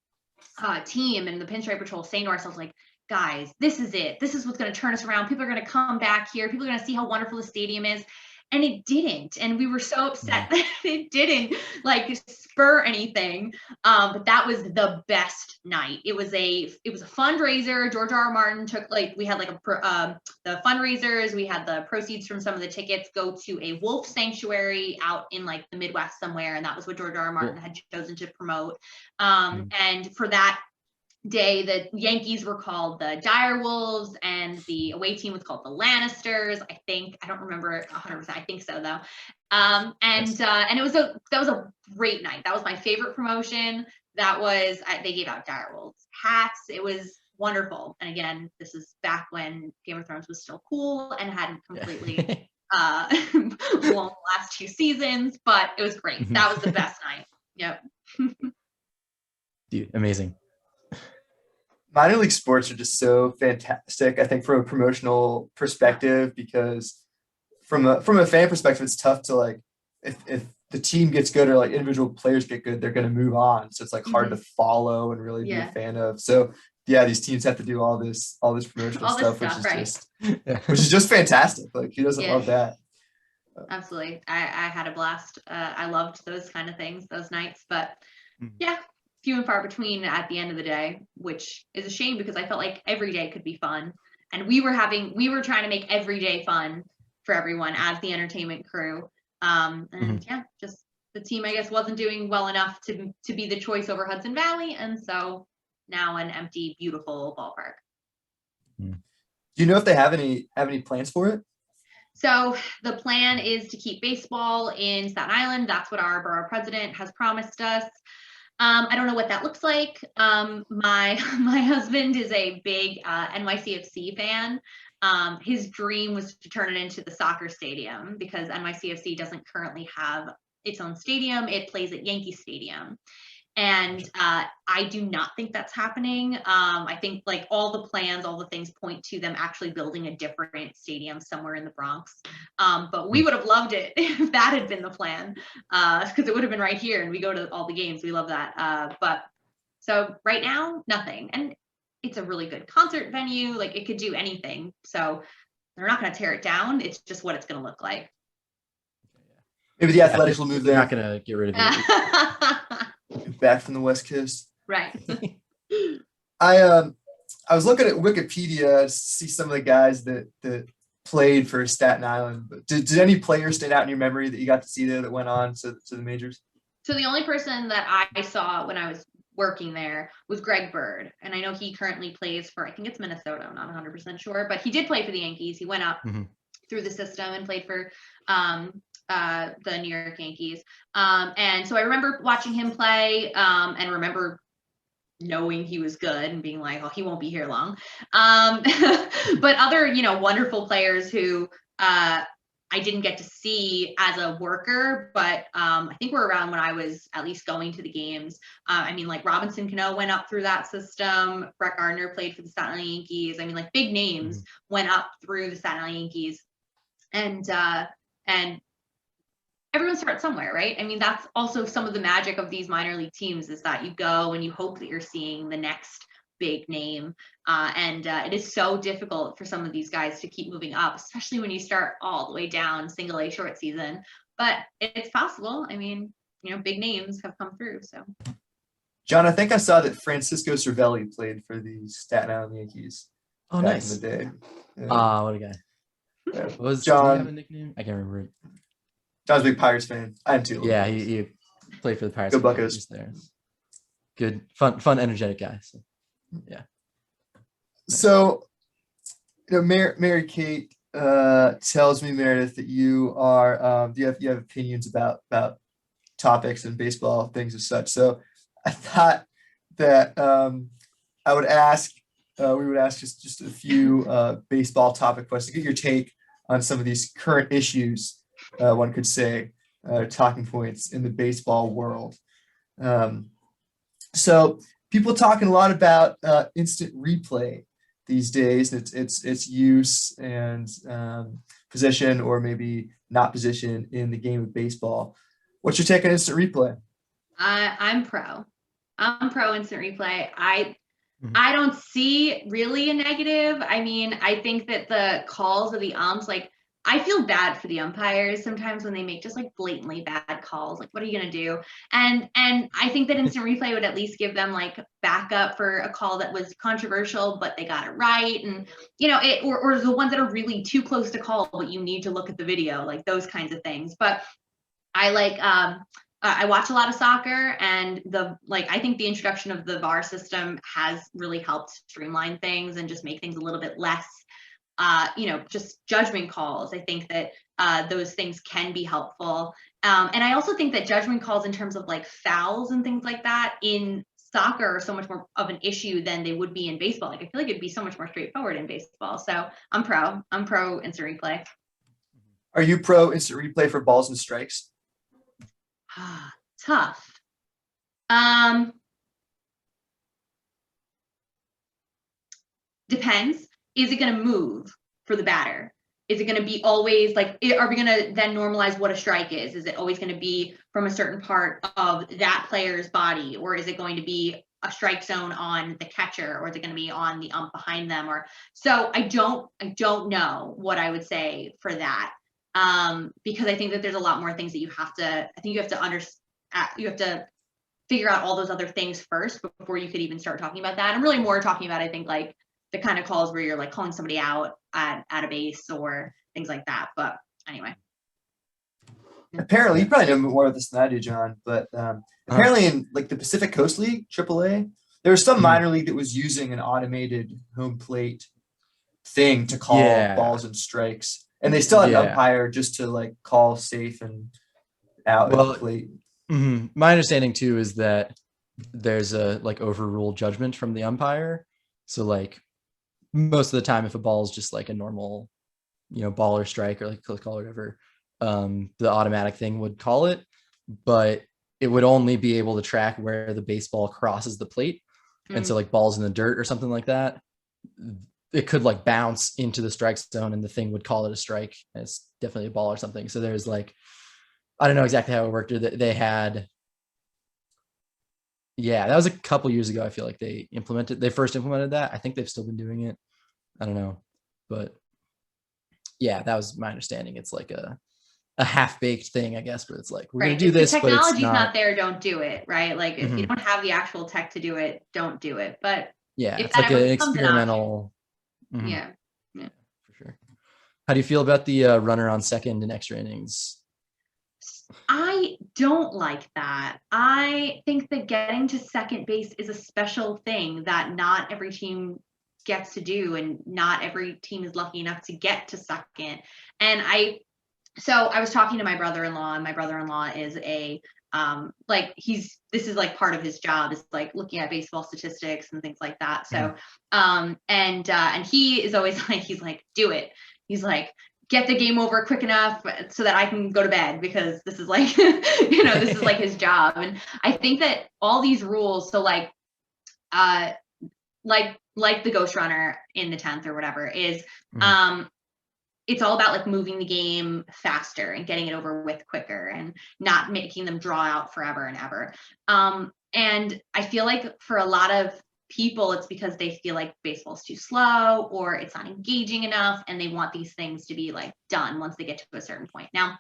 Speaker 3: team and the Pinstripe Patrol saying to ourselves, like, guys, this is it. This is what's going to turn us around. People are going to come back here. People are going to see how wonderful the stadium is. And it didn't. And we were so upset that it didn't like spur anything. But that was the best night. It was a fundraiser. George R.R. Martin took, like, we had like the fundraisers. We had the proceeds from some of the tickets go to a wolf sanctuary out in like the Midwest somewhere. And that was what George R.R. Martin had chosen to promote. And for that day, the Yankees were called the Dire Wolves, and the away team was called the Lannisters. I don't remember 100%. I think so though. And that was a great night. That was my favorite promotion. They gave out Dire Wolves hats. It was wonderful. And again, this is back when Game of Thrones was still cool and hadn't completely blown the last 2 seasons, but it was great. That was the best night. Yep.
Speaker 1: Dude, amazing.
Speaker 2: Minor league sports are just so fantastic, I think, from a promotional perspective, because from a fan perspective, it's tough to, like, if the team gets good or like individual players get good, they're going to move on. So it's like hard to follow and really be a fan of. So yeah, these teams have to do all this promotional stuff, which is just fantastic. Like, who doesn't love that?
Speaker 3: Absolutely. I had a blast. I loved those kind of things, those nights, but yeah, few and far between at the end of the day, which is a shame because I felt like every day could be fun. And we were trying to make every day fun for everyone as the entertainment crew. Just the team, I guess, wasn't doing well enough to be the choice over Hudson Valley. And so now an empty, beautiful ballpark.
Speaker 2: Do you know if they have any plans for it? So
Speaker 3: the plan is to keep baseball in Staten Island. That's what our borough president has promised us. I don't know what that looks like. My husband is a big NYCFC fan. His dream was to turn it into the soccer stadium because NYCFC doesn't currently have its own stadium. It plays at Yankee Stadium. And I do not think that's happening. I think like all the plans, all the things point to them actually building a different stadium somewhere in the Bronx. But we would have loved it if that had been the plan, because it would have been right here and we go to all the games. We love that. But so right now, nothing. And it's a really good concert venue. Like, it could do anything. So they're not going to tear it down. It's just what it's going to look like.
Speaker 2: Maybe the Athletics will move there.
Speaker 1: They're not going to get rid of it.
Speaker 2: Back from the West Coast.
Speaker 3: Right.
Speaker 2: I was looking at Wikipedia to see some of the guys that played for Staten Island. But did any players stand out in your memory that you got to see there that went on to the majors?
Speaker 3: So the only person that I saw when I was working there was Greg Bird. And I know he currently plays for, I think it's Minnesota. I'm not 100% sure, but he did play for the Yankees. He went up through the system and played for the New York Yankees. And so I remember watching him play and remember knowing he was good and being like, oh, he won't be here long. But other, wonderful players who I didn't get to see as a worker, but I think we're around when I was at least going to the games. Like Robinson Cano went up through that system. Brett Gardner played for the Staten Island Yankees. Like big names went up through the Staten Island Yankees. And everyone starts somewhere, right? That's also some of the magic of these minor league teams is that you go and you hope that you're seeing the next big name. And it is so difficult for some of these guys to keep moving up, especially when you start all the way down single A short season. But it's possible. I mean, big names have come through. So,
Speaker 2: John, I think I saw that Francisco Cervelli played for the Staten Island Yankees
Speaker 1: Oh,
Speaker 2: back
Speaker 1: nice.
Speaker 2: in the day.
Speaker 1: What a guy.
Speaker 2: Yeah.
Speaker 1: What was
Speaker 2: John-
Speaker 1: did he have a nickname? I can't remember it.
Speaker 2: John's a big Pirates fan. I am too.
Speaker 1: Yeah, he played for the Pirates.
Speaker 2: Go
Speaker 1: for a couple
Speaker 2: Buccos.
Speaker 1: years there. Good, fun, energetic guy. So, yeah.
Speaker 2: So, Mary Kate tells me, Meredith, that you are you have opinions about topics and baseball things as such. So I thought that we would ask just a few baseball topic questions to get your take on some of these current issues, one could say, talking points in the baseball world. So people talking a lot about instant replay these days, its use and position or maybe not position in the game of baseball. What's your take on instant replay?
Speaker 3: I'm pro instant replay.
Speaker 1: Mhm.
Speaker 3: I don't see really a negative. I mean, I think that the calls of the umps, like, I feel bad for the umpires sometimes when they make just like blatantly bad calls. Like, what are you gonna do? And I think that instant replay would at least give them like backup for a call that was controversial, but they got it right. And or the ones that are really too close to call, but you need to look at the video, like those kinds of things. But I watch a lot of soccer, and I think the introduction of the VAR system has really helped streamline things and just make things a little bit less, just judgment calls. I think that those things can be helpful. And I also think that judgment calls in terms of like fouls and things like that in soccer are so much more of an issue than they would be in baseball. Like, I feel like it'd be so much more straightforward in baseball. So I'm pro instant replay.
Speaker 2: Are you pro instant replay for balls and strikes?
Speaker 3: Tough. Depends. Is it going to move for the batter? Is it going to be always like, are we going to then normalize what a strike is? Is it always going to be from a certain part of that player's body? Or is it going to be a strike zone on the catcher? Or is it going to be on the ump behind them? So I don't know what I would say for that. Because I think that there's a lot more things that you have to figure out all those other things first before you could even start talking about that. I'm really more talking about, I think, like the kind of calls where you're like calling somebody out at a base or things like that. But anyway.
Speaker 2: Apparently, you probably know more of this than I do, John, but apparently in like the Pacific Coast League, AAA, there was some minor league that was using an automated home plate thing to call balls and strikes. And they still had an umpire just to like call safe and out at the plate.
Speaker 1: My understanding too is that there's a like overruled judgment from the umpire. So like most of the time, if a ball is just like a normal, ball or strike or like close call or whatever, the automatic thing would call it, but it would only be able to track where the baseball crosses the plate. And so like balls in the dirt or something like that, it could like bounce into the strike zone and the thing would call it a strike. It's definitely a ball or something. So there's like, I don't know exactly how it worked. They had, that was a couple years ago. I feel like they first implemented that. I think they've still been doing it. I don't know, but yeah, that was my understanding. It's like a half-baked thing, I guess, but it's like, we're going to do this,
Speaker 3: but
Speaker 1: it's
Speaker 3: not there, don't do it, right? Like if you don't have the actual tech to do it, don't do it. But
Speaker 1: yeah, it's like an experimental.
Speaker 3: Yeah,
Speaker 1: for sure. How do you feel about the runner on second in extra innings?
Speaker 3: I don't like that. I think that getting to second base is a special thing that not every team gets to do, and not every team is lucky enough to get to second. And so I was talking to my brother-in-law, and my brother-in-law is this is like part of his job is like looking at baseball statistics and things like that. So, and he is always like, he's like, do it. He's like, get the game over quick enough so that I can go to bed, because this is like, this is like his job. And I think that all these rules, so like the ghost runner in the 10th or whatever is, it's all about like moving the game faster and getting it over with quicker and not making them draw out forever and ever. And I feel like for a lot of people, it's because they feel like baseball's too slow or it's not engaging enough, and they want these things to be like done once they get to a certain point. Now,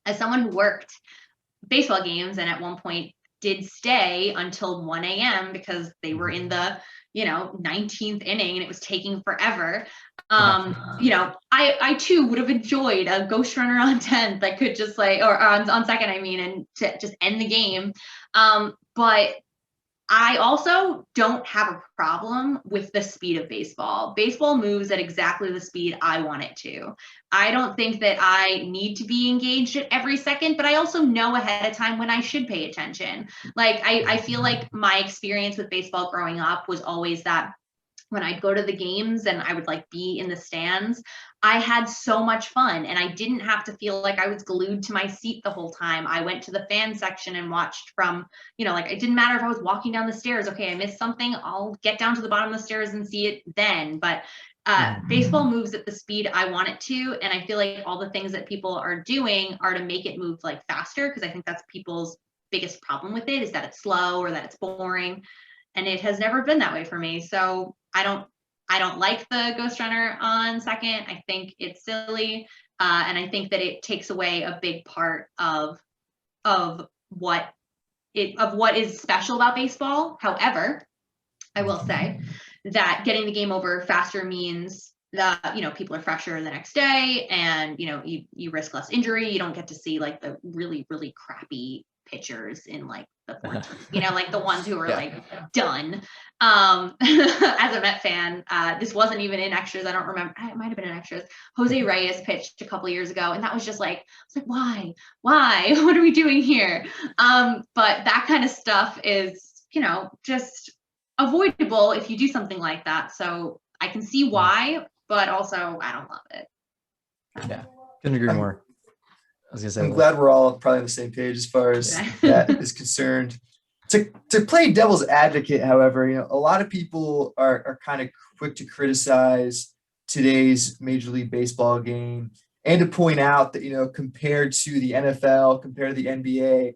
Speaker 3: as someone who worked baseball games and at one point did stay until 1 a.m. because they were in the 19th inning and it was taking forever. I too would have enjoyed a ghost runner on 10th that could just or on second, and to just end the game. But I also don't have a problem with the speed of baseball. Baseball moves at exactly the speed I want it to. I don't think that I need to be engaged at every second, but I also know ahead of time when I should pay attention. Like, I feel like my experience with baseball growing up was always that when I'd go to the games and I would like be in the stands, I had so much fun and I didn't have to feel like I was glued to my seat the whole time. I went to the fan section and watched from, like, it didn't matter if I was walking down the stairs. Okay, I missed something, I'll get down to the bottom of the stairs and see it then. But baseball moves at the speed I want it to. And I feel like all the things that people are doing are to make it move like faster, because I think that's people's biggest problem with it, is that it's slow or that it's boring. And it has never been that way for me. So I don't like the ghost runner on second. I think it's silly. And I think that it takes away a big part of what is special about baseball. However, I will say that getting the game over faster means that, people are fresher the next day, and, you risk less injury. You don't get to see like the really, really crappy pitchers in like the 14th, like the ones who are like done. As a Met fan, this wasn't even in extras. I don't remember. It might have been in extras. Jose Reyes pitched a couple years ago, and that was just like, it's like, why? What are we doing here? But that kind of stuff is, just avoidable if you do something like that. So I can see why, but also I don't love it.
Speaker 1: Yeah, couldn't agree more. I was gonna say,
Speaker 2: I'm glad we're all probably on the same page as far as that is concerned. To play devil's advocate, however, a lot of people are kind of quick to criticize today's Major League Baseball game and to point out that, compared to the NFL, compared to the NBA,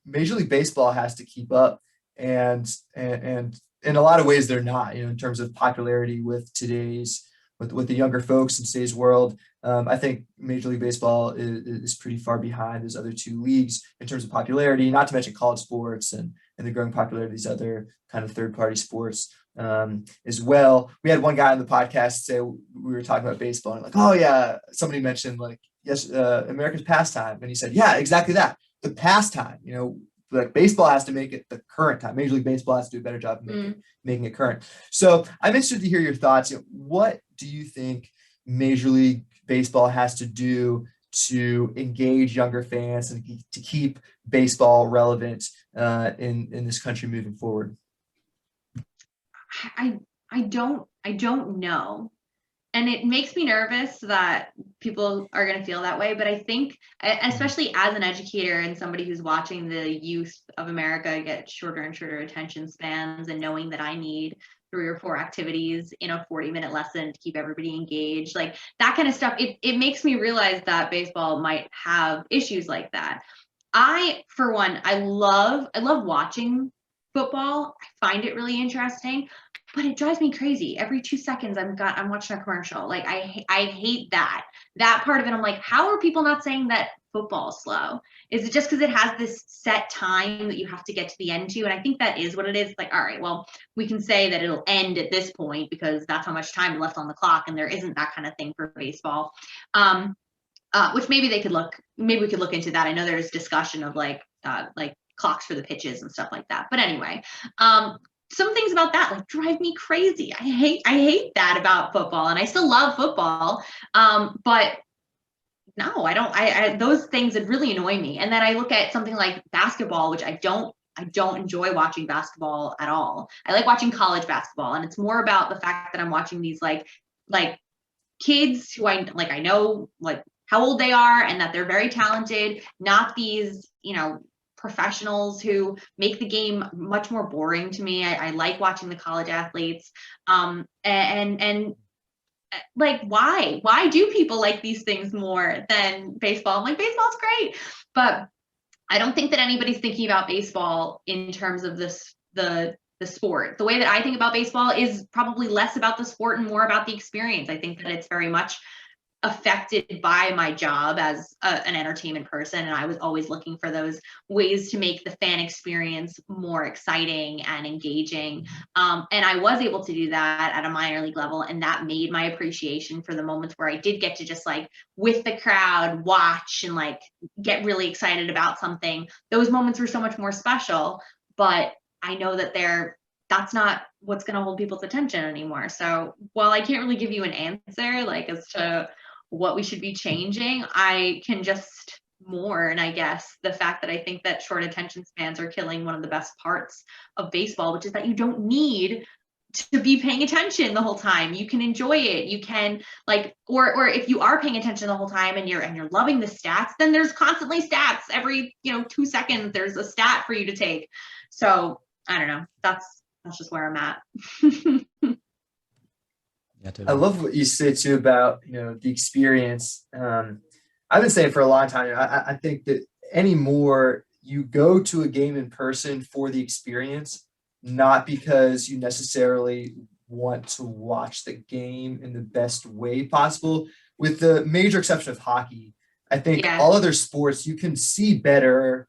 Speaker 2: Major League Baseball has to keep up. And in a lot of ways they're not, in terms of popularity with the younger folks in today's world. I think Major League Baseball is pretty far behind those other two leagues in terms of popularity, not to mention college sports and the growing popularity of these other kind of third-party sports as well. We had one guy on the podcast say, we were talking about baseball, and like, oh yeah, somebody mentioned like, yes, America's pastime. And he said, yeah, exactly that. The pastime, like baseball has to make it the current time. Major League Baseball has to do a better job of making it current. So I'm interested to hear your thoughts. What do you think Major League Baseball has to do to engage younger fans and to keep baseball relevant in this country moving forward?
Speaker 3: I don't know. And it makes me nervous that people are going to feel that way. But I think, especially as an educator and somebody who's watching the youth of America get shorter and shorter attention spans, and knowing that I need 3 or 4 activities in a 40-minute lesson to keep everybody engaged, like that kind of stuff, it makes me realize that baseball might have issues like that. For one, I love watching football. I find it really interesting. But it drives me crazy. Every 2 seconds, I'm watching a commercial. Like I hate that part of it. I'm like, how are people not saying that football is slow? Is it just because it has this set time that you have to get to the end to? And I think that is what it is. Like, all right, well, we can say that it'll end at this point because that's how much time left on the clock, and there isn't that kind of thing for baseball. Which maybe we could look into that. I know there's discussion of like clocks for the pitches and stuff like that. But anyway, some things about that like drive me crazy. I hate that about football, and I still love football. But no, I don't. Those things that really annoy me. And then I look at something like basketball, which I don't enjoy watching basketball at all. I like watching college basketball, and it's more about the fact that I'm watching these like kids who I know like how old they are and that they're very talented, not these, professionals who make the game much more boring to me. I like watching the college athletes. And like, why do people like these things more than baseball? I'm like, baseball's great, but I don't think that anybody's thinking about baseball in terms of the the sport. The way that I think about baseball is probably less about the sport and more about the experience. I think that it's very much affected by my job as an entertainment person, and I was always looking for those ways to make the fan experience more exciting and engaging, and I was able to do that at a minor league level, and that made my appreciation for the moments where I did get to just like with the crowd watch and like get really excited about something. Those moments were so much more special, but I know that that's not what's going to hold people's attention anymore. So while I can't really give you an answer like as to what we should be changing, I can just mourn, I guess, the fact that I think that short attention spans are killing one of the best parts of baseball, which is that you don't need to be paying attention the whole time. You can enjoy it. You can like, or if you are paying attention the whole time and you're loving the stats, then there's constantly stats every 2 seconds. There's a stat for you to take. So I don't know. That's just where I'm at.
Speaker 1: Yeah, totally.
Speaker 2: I love what you say too about the experience. I've been saying for a long time. I think that anymore you go to a game in person for the experience, not because you necessarily want to watch the game in the best way possible. With the major exception of hockey, I think all other sports you can see better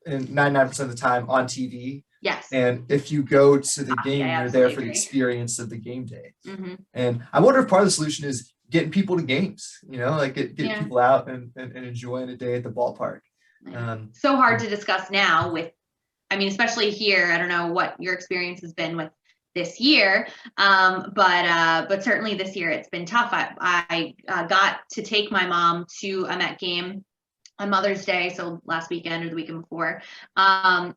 Speaker 2: in 99% of the time on TV.
Speaker 3: Yes.
Speaker 2: And if you go to the game, you're there for the experience of the game day.
Speaker 3: Mm-hmm.
Speaker 2: And I wonder if part of the solution is getting people to games, like get people out and enjoying a day at the ballpark.
Speaker 3: So hard to discuss now especially here. I don't know what your experience has been with this year, but certainly this year it's been tough. I got to take my mom to a Met game on Mother's Day, so last weekend or the weekend before, and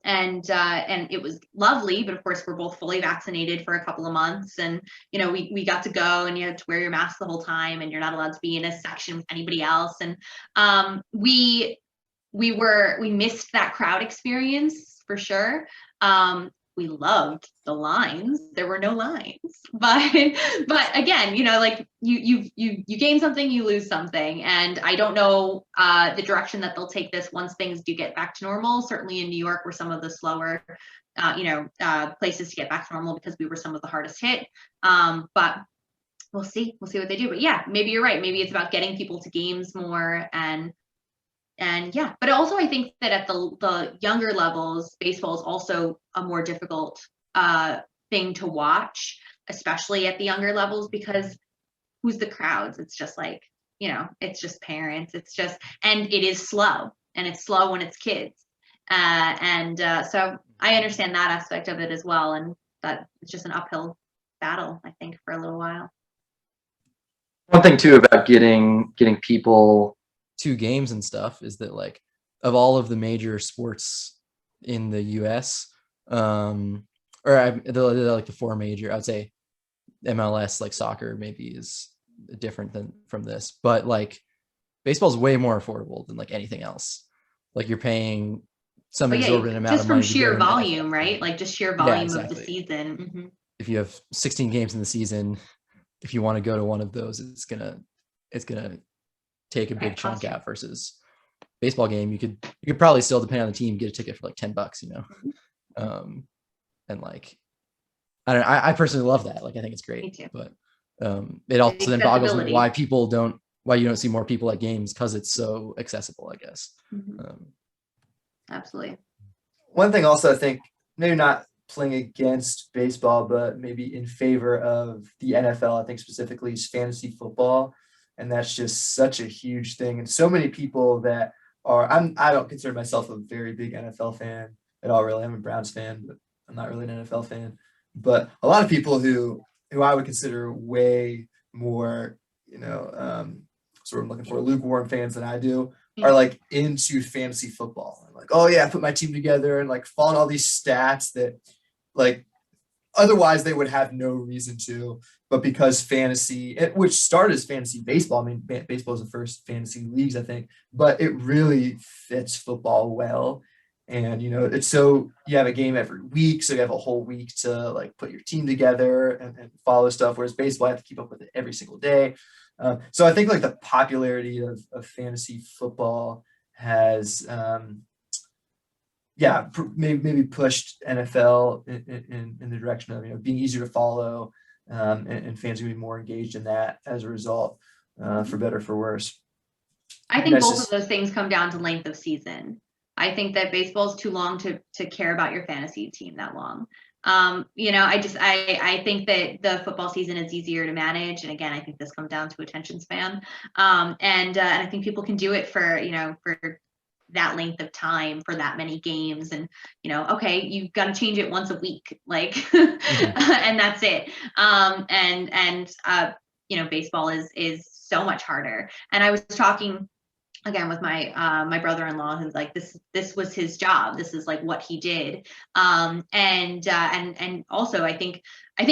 Speaker 3: it was lovely. But of course, we're both fully vaccinated for a couple of months, and we got to go, and you had to wear your mask the whole time, and you're not allowed to be in a section with anybody else, and we missed that crowd experience for sure. We loved the lines. There were no lines, but again, like you gain something, you lose something, and I don't know the direction that they'll take this once things do get back to normal. Certainly in New York, we're some of the slower, places to get back to normal because we were some of the hardest hit. But we'll see what they do. But yeah, maybe you're right. Maybe it's about getting people to games more and yeah, but also I think that at the younger levels, baseball is also a more difficult thing to watch, especially at the younger levels, because who's the crowds? It's just like, it's just parents. And it is slow, and it's slow when it's kids. So I understand that aspect of it as well. And that it's just an uphill battle, I think, for a little while.
Speaker 1: One thing too about getting people to games and stuff is that like of all of the major sports in the US, they're like the four major, I would say MLS, like soccer maybe is different from this, but like baseball is way more affordable than like anything else. Like you're paying some exorbitant amount of money
Speaker 3: just from sheer volume, right? Like just sheer volume of the season. Mm-hmm.
Speaker 1: If you have 16 games in the season, if you want to go to one of those, it's gonna take a big chunk out versus baseball game. You could probably still, depending on the team, get a ticket for like $10, and like I personally love that. Like I think it's great.
Speaker 3: Me too.
Speaker 1: But it also then boggles me why you don't see more people at games, because it's so accessible, I guess.
Speaker 3: Mm-hmm. Absolutely.
Speaker 2: One thing also, I think maybe not playing against baseball, but maybe in favor of the NFL, I think specifically is fantasy football. And that's just such a huge thing. And so many people that I don't consider myself a very big NFL fan at all, really. I'm a Browns fan, but I'm not really an NFL fan. But a lot of people who I would consider way more, sort of looking for lukewarm fans than I do, are like into fantasy football. I'm like, oh yeah, I put my team together and like following all these stats that like otherwise they would have no reason to. But because fantasy, which started as fantasy baseball, I mean, baseball was the first fantasy leagues, I think, but it really fits football well. And, it's so you have a game every week. So you have a whole week to like put your team together and follow stuff. Whereas baseball, you have to keep up with it every single day. So I think like the popularity of fantasy football has maybe pushed NFL in the direction of, you know, being easier to follow, and fans are going to be more engaged in that as a result, for better or for worse.
Speaker 3: I think
Speaker 2: That's
Speaker 3: both
Speaker 2: just-
Speaker 3: of those things come down to length of season. I think that baseball is too long to care about your fantasy team that long. You know, I think that the football season is easier to manage. And again, I think this comes down to attention span. And I think people can do it for, you know, for that length of time, for that many games. And, you know, okay, you've got to change it once a week, like, and that's it. You know, baseball is so much harder. And I was talking again with my my brother-in-law, who's like, this was his job, this is like what he did, and also I think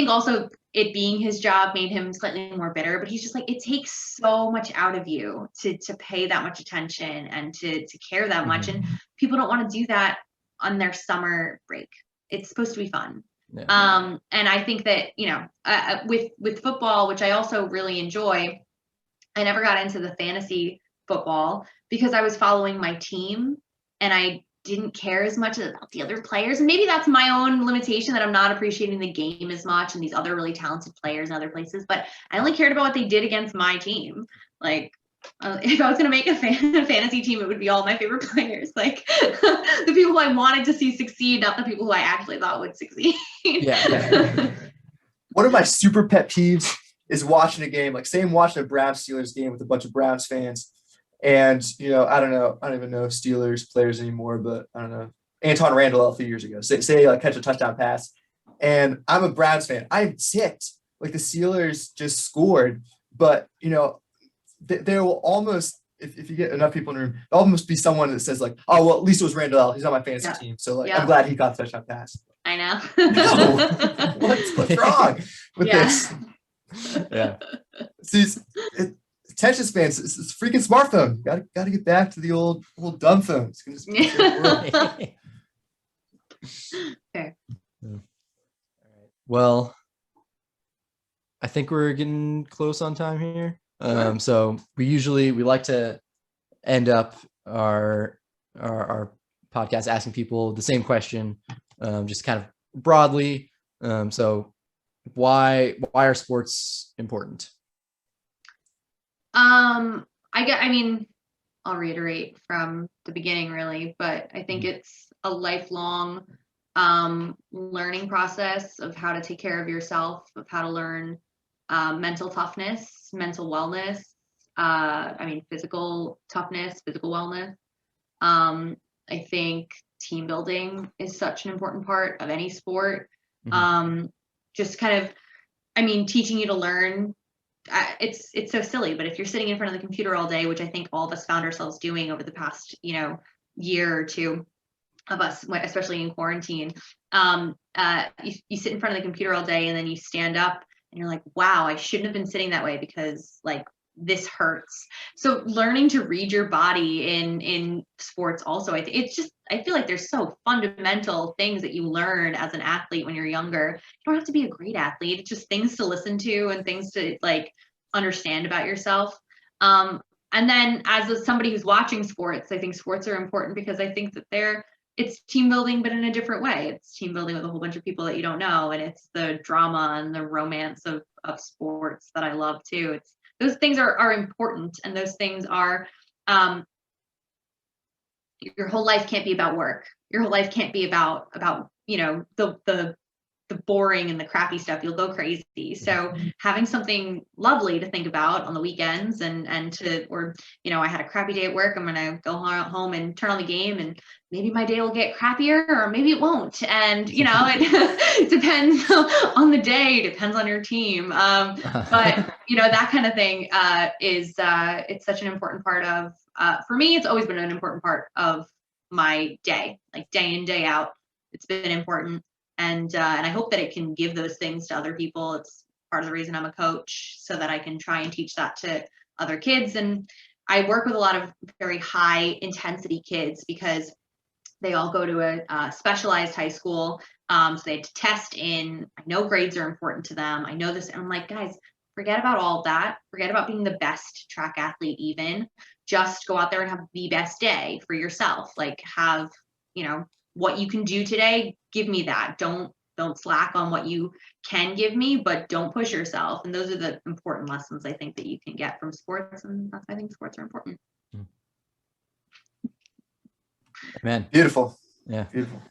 Speaker 3: also it being his job made him slightly more bitter, but he's just like, it takes so much out of you to pay that much attention and to care that much, and people don't want to do that on their summer break. It's supposed to be fun. And I think that, you know, with football, which I also really enjoy, I never got into the fantasy football because I was following my team and I didn't care as much about the other players. And maybe that's my own limitation, that I'm not appreciating the game as much and these other really talented players in other places, but I only cared about what they did against my team. Like, if I was going to make a fantasy team, it would be all my favorite players, like the people who I wanted to see succeed, not the people who I actually thought would succeed.
Speaker 1: Yeah.
Speaker 2: One of my super pet peeves is watching a game, like say I'm watching a Browns Steelers game with a bunch of Browns fans. And, you know, I don't even know Steelers players anymore, but I don't know, Anton Randall a few years ago, say like catch a touchdown pass. And I'm a Browns fan. I'm ticked. Like the Steelers just scored, but, you know, there will almost, if you get enough people in the room, there'll almost be someone that says like, oh, well, at least it was Randall. He's on my fantasy team. So like, I'm glad he got the touchdown pass.
Speaker 3: I know.
Speaker 2: No, what's wrong with this?
Speaker 1: Yeah.
Speaker 2: See, attention spans, it's freaking smartphone. Got to get back to the old dumb phone. It's gonna just be
Speaker 3: Okay.
Speaker 1: Well, I think we're getting close on time here. So we like to end up our podcast asking people the same question, just kind of broadly. So why are sports important?
Speaker 3: I mean, I'll reiterate from the beginning really, but I think it's a lifelong learning process of how to take care of yourself, of how to learn mental toughness, mental wellness, physical toughness, physical wellness. I think team building is such an important part of any sport. Just kind of, teaching you to learn. It's so silly, but if you're sitting in front of the computer all day, which I think all of us found ourselves doing over the past, year or two of us, especially in quarantine, you sit in front of the computer all day and then you stand up and you're like, wow, I shouldn't have been sitting that way because like this hurts. So learning to read your body in sports also, I feel like there's so fundamental things that you learn as an athlete when you're younger. You don't have to be a great athlete. It's just things to listen to and things to like understand about yourself. And then as somebody who's watching sports, I think sports are important because I think that it's team building, but in a different way. It's team building with a whole bunch of people that you don't know. And it's the drama and the romance of sports that I love too. Those things are important, and those things are, your whole life can't be about work. Your whole life can't be about the boring and the crappy stuff. You'll go crazy. So having something lovely to think about on the weekends I had a crappy day at work. I'm going to go home and turn on the game, and maybe my day will get crappier or maybe it won't. And, it depends on the day, depends on your team. But that kind of thing it's such an important part of, for me, it's always been an important part of my day, like day in, day out. It's been important. And I hope that it can give those things to other people. It's part of the reason I'm a coach, so that I can try and teach that to other kids. And I work with a lot of very high intensity kids because they all go to a specialized high school. So they had to test in. I know grades are important to them. I know this. And I'm like, guys, forget about all of that. Forget about being the best track athlete even. Just go out there and have the best day for yourself. Like have, what you can do today, give me that. Don't slack on what you can give me, but don't push yourself. And those are the important lessons I think that you can get from sports. And that's why I think sports are important.
Speaker 2: Man, beautiful. Yeah, beautiful.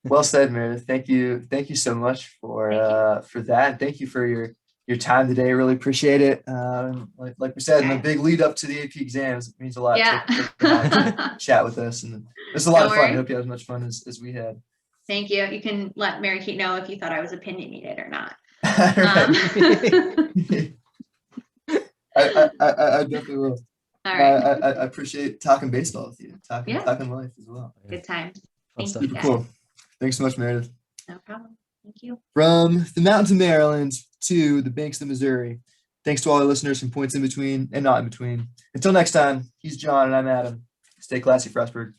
Speaker 2: Well said, Meredith. Thank you so much for that. And thank you for your time today. Really appreciate it. Like we said, in the big lead up to the AP exams, it means a lot to chat with us, and it was a lot of fun. I hope you had as much fun as we had. Thank you. You can let Mary Kate know if you thought I was opinionated or not. I definitely will. All right. I appreciate talking baseball with you. Talking life as well. Good times. Thank you. Cool. Thanks so much, Meredith. No problem. Thank you. From the mountains of Maryland to the banks of Missouri. Thanks to all our listeners from points in between and not in between. Until next time, he's John and I'm Adam. Stay classy, Frostburg.